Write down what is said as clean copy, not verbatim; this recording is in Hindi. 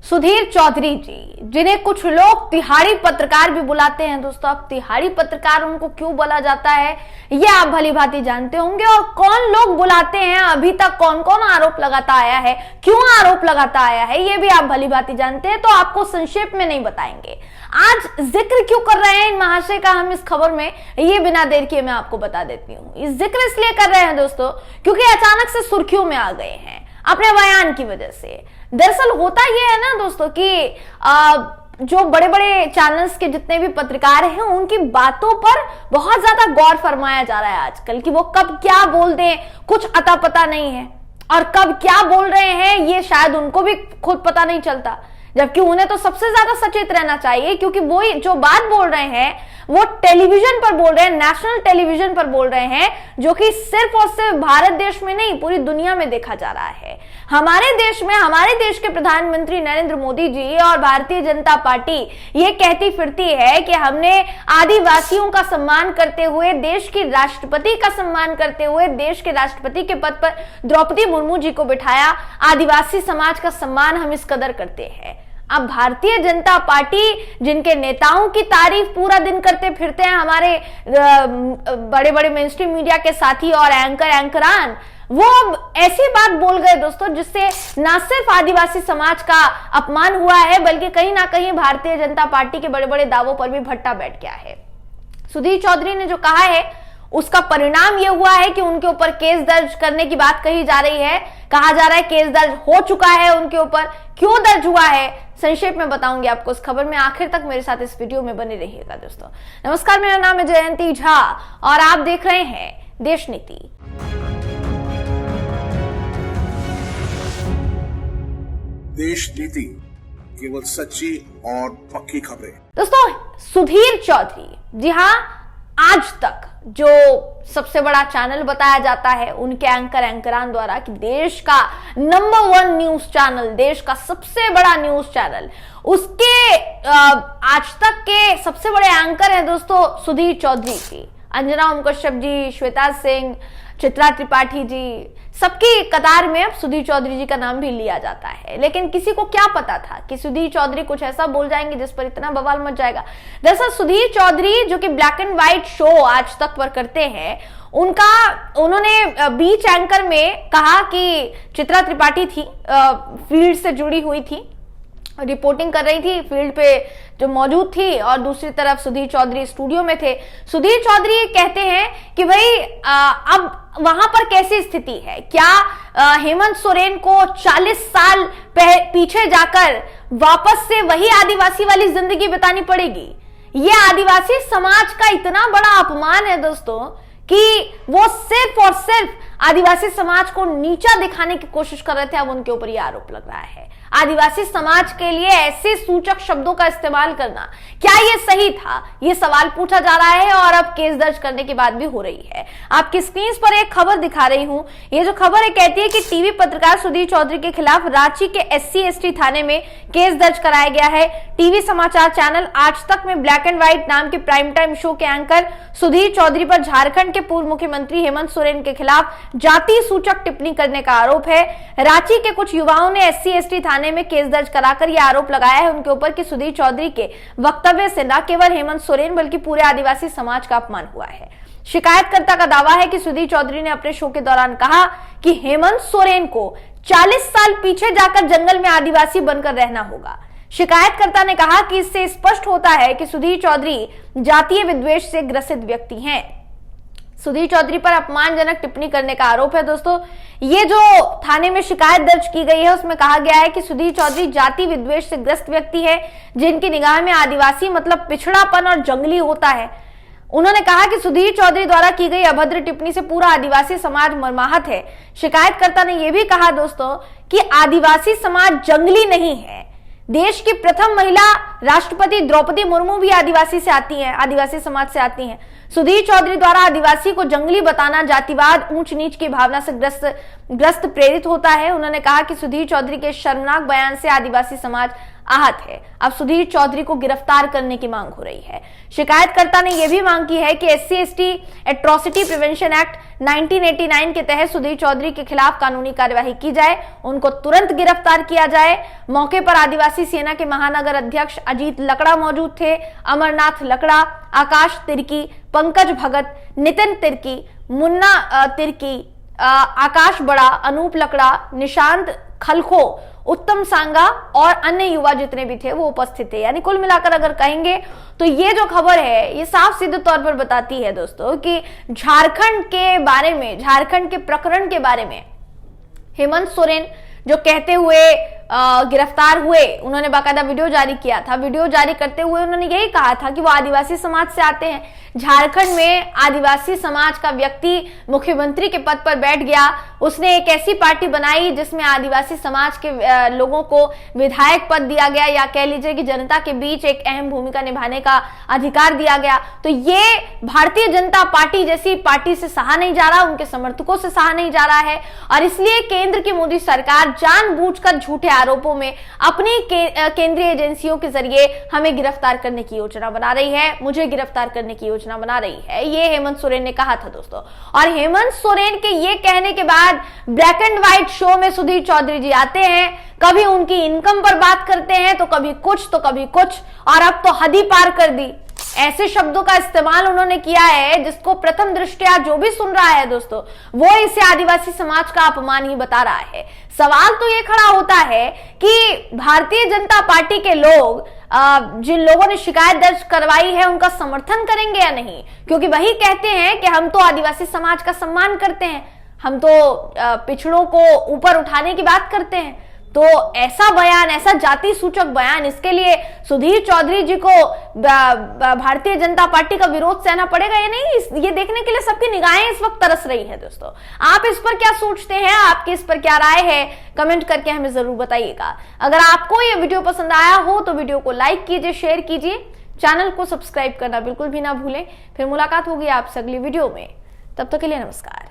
सुधीर चौधरी जी, जिन्हें कुछ लोग तिहाड़ी पत्रकार भी बुलाते हैं दोस्तों। अब तिहाड़ी पत्रकार उनको क्यों बोला जाता है ये आप भली भांति जानते होंगे, और कौन लोग बुलाते हैं, अभी तक कौन कौन आरोप लगाता आया है, क्यों आरोप लगाता आया है, ये भी आप भली भांति जानते हैं। तो आपको संक्षेप में नहीं बताएंगे। आज जिक्र क्यों कर रहे हैं इन महाशय का हम इस खबर में, ये बिना देर किए मैं आपको बता देती हूँ। इस जिक्र इसलिए कर रहे हैं दोस्तों क्योंकि अचानक से सुर्खियों में आ गए हैं अपने बयान की वजह से। दरअसल होता यह है ना दोस्तों कि जो बड़े बड़े चैनल्स के जितने भी पत्रकार हैं उनकी बातों पर बहुत ज्यादा गौर फरमाया जा रहा है आजकल कि वो कब क्या बोल दें कुछ अता पता नहीं है, और कब क्या बोल रहे हैं ये शायद उनको भी खुद पता नहीं चलता। जबकि उन्हें तो सबसे ज्यादा सचेत रहना चाहिए क्योंकि वो जो बात बोल रहे हैं वो टेलीविजन पर बोल रहे हैं, नेशनल टेलीविजन पर बोल रहे हैं, जो कि सिर्फ और सिर्फ भारत देश में नहीं पूरी दुनिया में देखा जा रहा है। हमारे देश में हमारे देश के प्रधानमंत्री नरेंद्र मोदी जी और भारतीय जनता पार्टी ये कहती फिरती है कि हमने आदिवासियों का सम्मान करते हुए, देश की राष्ट्रपति का सम्मान करते हुए देश के राष्ट्रपति के पद पर द्रौपदी मुर्मू जी को बिठाया। आदिवासी समाज का सम्मान हम इस कदर करते हैं। अब भारतीय जनता पार्टी जिनके नेताओं की तारीफ पूरा दिन करते फिरते हैं हमारे बड़े बड़े मेनस्ट्रीम मीडिया के साथी और एंकरान, वो अब ऐसी बात बोल गए दोस्तों जिससे ना सिर्फ आदिवासी समाज का अपमान हुआ है बल्कि कहीं ना कहीं भारतीय जनता पार्टी के बड़े बड़े दावों पर भी भट्टा बैठ गया है। सुधीर चौधरी ने जो कहा है उसका परिणाम यह हुआ है कि उनके ऊपर केस दर्ज करने की बात कही जा रही है। कहा जा रहा है केस दर्ज हो चुका है उनके ऊपर। क्यों दर्ज हुआ है संक्षेप में बताऊंगी आपको इस खबर में, आखिर तक मेरे साथ इस वीडियो में बने रहिएगा दोस्तों। नमस्कार, मेरा नाम है जयंती झा और आप देख रहे हैं देश नीति। देश नीति, केवल सच्ची और पक्की खबरें। दोस्तों सुधीर चौधरी, जी हाँ, आज तक जो सबसे बड़ा चैनल बताया जाता है उनके एंकरान द्वारा कि देश का नंबर 1 न्यूज चैनल, देश का सबसे बड़ा न्यूज चैनल, उसके आज तक के सबसे बड़े एंकर हैं दोस्तों सुधीर चौधरी जी। अंजना ओम कश्यप जी, श्वेता सिंह, चित्रा त्रिपाठी जी, सबकी कतार में अब सुधीर चौधरी जी का नाम भी लिया जाता है। लेकिन किसी को क्या पता था कि सुधीर चौधरी कुछ ऐसा बोल जाएंगे जिस पर इतना बवाल मच जाएगा। दरअसल सुधीर चौधरी जो कि ब्लैक एंड व्हाइट शो आज तक पर करते हैं, उन्होंने बीच एंकर में कहा कि चित्रा त्रिपाठी थी, फील्ड से जुड़ी हुई थी, रिपोर्टिंग कर रही थी, फील्ड पे जो मौजूद थी, और दूसरी तरफ सुधीर चौधरी स्टूडियो में थे। सुधीर चौधरी कहते हैं कि भाई अब वहां पर कैसी स्थिति है, क्या हेमंत सोरेन को 40 साल पीछे जाकर वापस से वही आदिवासी वाली जिंदगी बितानी पड़ेगी। ये आदिवासी समाज का इतना बड़ा अपमान है दोस्तों कि वो सिर्फ और सिर्फ आदिवासी समाज को नीचा दिखाने की कोशिश कर रहे थे। अब उनके ऊपर ये आरोप लग रहा है। आदिवासी समाज के लिए ऐसे सूचक शब्दों का इस्तेमाल करना, क्या ये सही था, ये सवाल पूछा जा रहा है और अब केस दर्ज करने की बात भी हो रही है। आपकी स्क्रीन पर एक खबर दिखा रही हूं। ये जो खबर है कहती है कि टीवी पत्रकार सुधीर चौधरी के खिलाफ रांची के SC/ST थाने में केस दर्ज कराया गया है। टीवी समाचार चैनल आज तक में ब्लैक एंड व्हाइट नाम के प्राइम टाइम शो के एंकर सुधीर चौधरी पर झारखंड के पूर्व मुख्यमंत्री हेमंत सोरेन के खिलाफ जाति सूचक टिप्पणी करने का आरोप है। रांची के कुछ युवाओं ने SC/ST थाने में केस दर्ज कराकर यह आरोप लगाया है उनके ऊपर कि सुधीर चौधरी के वक्तव्य से न केवल हेमंत सोरेन बल्कि पूरे आदिवासी समाज का अपमान हुआ है। शिकायतकर्ता का दावा है कि सुधीर चौधरी ने अपने शो के दौरान कहा कि हेमंत सोरेन को 40 साल पीछे जाकर जंगल में आदिवासी बनकर रहना होगा। शिकायतकर्ता ने कहा कि इससे स्पष्ट होता है कि सुधीर चौधरी जातीय विद्वेष से ग्रसित व्यक्ति हैं। सुधीर चौधरी पर अपमानजनक टिप्पणी करने का आरोप है दोस्तों। ये जो थाने में शिकायत दर्ज की गई है उसमें कहा गया है कि सुधीर चौधरी जाति विद्वेष से ग्रस्त व्यक्ति है, जिनकी निगाह में आदिवासी मतलब पिछड़ापन और जंगली होता है। उन्होंने कहा कि सुधीर चौधरी द्वारा की गई अभद्र टिप्पणी से पूरा आदिवासी समाज मर्माहत है। शिकायतकर्ता ने यह भी कहा दोस्तों कि आदिवासी समाज जंगली नहीं है। देश की प्रथम महिला राष्ट्रपति द्रौपदी मुर्मू भी आदिवासी से आती हैं, आदिवासी समाज से आती हैं। सुधीर चौधरी द्वारा आदिवासी को जंगली बताना जातिवाद, ऊंच नीच की भावना से ग्रस्त प्रेरित होता है। उन्होंने कहा कि सुधीर चौधरी के शर्मनाक बयान से आदिवासी समाज आहत है। अब सुधीर चौधरी को गिरफ्तार करने की मांग हो रही है। शिकायतकर्ता ने यह भी मांग की है कि SC/ST एट्रोसिटी प्रिवेंशन एक्ट 1989 के तहत सुधीर चौधरी के खिलाफ कानूनी कार्यवाही की जाए, उनको तुरंत गिरफ्तार किया जाए। मौके पर आदिवासी सेना के महानगर अध्यक्ष अजीत लकड़ा मौजूद थे। अमरनाथ लकड़ा, आकाश तिर्की, पंकज भगत, नितिन तिर्की, मुन्ना तिर्की, आकाश बड़ा, अनूप लकड़ा, निशांत खलखो, उत्तम सांगा और अन्य युवा जितने भी थे वो उपस्थित थे। यानी कुल मिलाकर अगर कहेंगे तो ये जो खबर है ये साफ सीधे तौर पर बताती है दोस्तों कि झारखंड के बारे में, झारखंड के प्रकरण के बारे में हेमंत सोरेन जो कहते हुए गिरफ्तार हुए, उन्होंने बाकायदा वीडियो जारी किया था। वीडियो जारी करते हुए उन्होंने यही कहा था कि वो आदिवासी समाज से आते हैं। झारखंड में आदिवासी समाज का व्यक्ति मुख्यमंत्री के पद पर बैठ गया, उसने एक ऐसी पार्टी बनाई जिसमें आदिवासी समाज के लोगों को विधायक पद दिया गया, या कह लीजिए कि जनता के बीच एक अहम भूमिका निभाने का अधिकार दिया गया। तो ये भारतीय जनता पार्टी जैसी पार्टी से सहा नहीं जा रहा, उनके समर्थकों से सहा नहीं जा रहा है, और इसलिए केंद्र की मोदी सरकार जानबूझकर झूठे आरोपों में अपनी केंद्रीय एजेंसियों के जरिए हमें गिरफ्तार करने की योजना बना रही है, मुझे गिरफ्तार करने की योजना बना रही है। ये हेमंत सोरेन ने कहा था दोस्तों। और हेमंत सोरेन के ये कहने के बाद ब्लैक एंड व्हाइट शो में सुधीर चौधरी जी आते हैं, कभी उनकी इनकम पर बात करते हैं तो कभी कुछ तो कभी कुछ, और अब तो हद ही पार कर दी। ऐसे शब्दों का इस्तेमाल उन्होंने किया है जिसको प्रथम दृष्टया जो भी सुन रहा है दोस्तों वो इसे आदिवासी समाज का अपमान ही बता रहा है। सवाल तो ये खड़ा होता है कि भारतीय जनता पार्टी के लोग जिन लोगों ने शिकायत दर्ज करवाई है उनका समर्थन करेंगे या नहीं, क्योंकि वही कहते हैं कि हम तो आदिवासी समाज का सम्मान करते हैं, हम तो पिछड़ों को ऊपर उठाने की बात करते हैं। तो ऐसा बयान, ऐसा जाति सूचक बयान, इसके लिए सुधीर चौधरी जी को भारतीय जनता पार्टी का विरोध सहना पड़ेगा या नहीं, ये देखने के लिए सबकी निगाहें इस वक्त तरस रही है दोस्तों। आप इस पर क्या सोचते हैं, आपकी इस पर क्या राय है, कमेंट करके हमें जरूर बताइएगा। अगर आपको ये वीडियो पसंद आया हो तो वीडियो को लाइक कीजिए, शेयर कीजिए, चैनल को सब्सक्राइब करना बिल्कुल भी ना भूलें। फिर मुलाकात होगी आपसे अगली वीडियो में, तब तक के लिए नमस्कार।